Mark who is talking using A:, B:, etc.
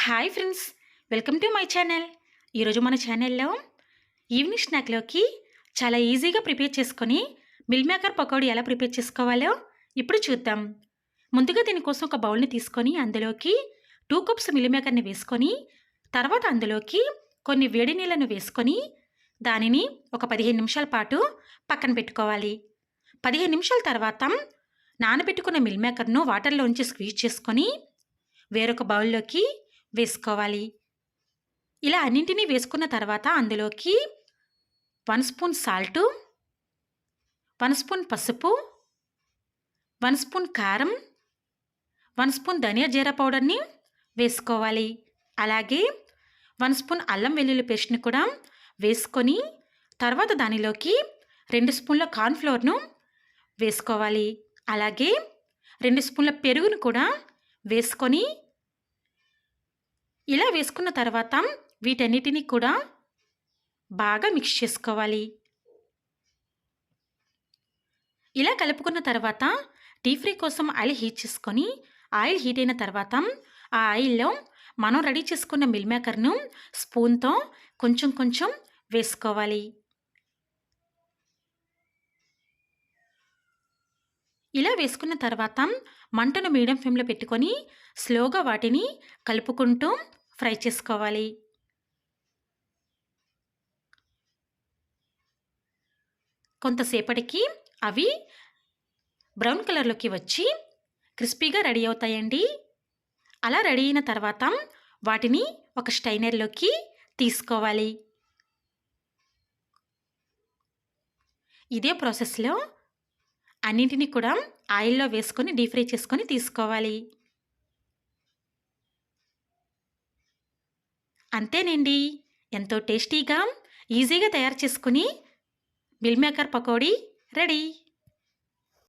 A: Hi friends, welcome to my channel. ఈరోజు మన ఛానల్లో ఈవినింగ్ స్నాక్లోకి చాలా ఈజీగా ప్రిపేర్ చేసుకొని మిల్ మేకర్ పకోడీ ఎలా ప్రిపేర్ చేసుకోవాలో ఇప్పుడు చూద్దాం. ముందుగా దీనికోసం ఒక బౌల్ని తీసుకొని అందులోకి 2 కప్స్ మిల్ మేకర్ని వేసుకొని తర్వాత అందులోకి కొన్ని వేడి నీళ్ళను వేసుకొని దానిని ఒక 15 నిమిషాల పాటు పక్కన పెట్టుకోవాలి. 15 నిమిషాల తర్వాత నానబెట్టుకున్న మిల్ మేకర్ను వాటర్లోంచి స్క్వీజ్ చేసుకొని వేరొక బౌల్లోకి వేసుకోవాలి. ఇలా అన్నింటినీ వేసుకున్న తర్వాత అందులోకి 1 స్పూన్ సాల్టు, 1 స్పూన్ పసుపు, 1 స్పూన్ కారం, 1 స్పూన్ ధనియా జీరా పౌడర్ని వేసుకోవాలి. అలాగే 1 స్పూన్ అల్లం వెల్లుల్లి పేస్ట్ని కూడా వేసుకొని తర్వాత దానిలోకి 2 స్పూన్ల కార్న్ఫ్లోర్ను వేసుకోవాలి. అలాగే 2 స్పూన్ల పెరుగును కూడా వేసుకొని ఇలా వేసుకున్న తర్వాత వీటన్నిటిని కూడా బాగా మిక్స్ చేసుకోవాలి. ఇలా కలుపుకున్న తర్వాత డీప్ ఫ్రై కోసం ఆయిల్ హీట్ చేసుకొని ఆయిల్ హీట్ అయిన తర్వాత ఆ ఆయిల్లో మనం రెడీ చేసుకున్న మిల్ మేకర్ను స్పూన్తో కొంచెం కొంచెం వేసుకోవాలి. ఇలా వేసుకున్న తర్వాత మంటను మీడియం ఫ్లేమ్లో పెట్టుకొని స్లోగా వాటిని కలుపుకుంటూ ఫ్రై చేసుకోవాలి. కొంతసేపటికి అవి బ్రౌన్ కలర్లోకి వచ్చి క్రిస్పీగా రెడీ అవుతాయండి. అలా రెడీ అయిన తర్వాత వాటిని ఒక స్టైనర్లోకి తీసుకోవాలి. ఇదే ప్రాసెస్లో అన్నింటినీ కూడా ఆయిల్లో వేసుకొని డీప్ ఫ్రై చేసుకొని తీసుకోవాలి. అంతేనండి, ఎంతో టేస్టీగా ఈజీగా తయారు చేసుకుని మిల్ మేకర్ పకోడీ రెడీ.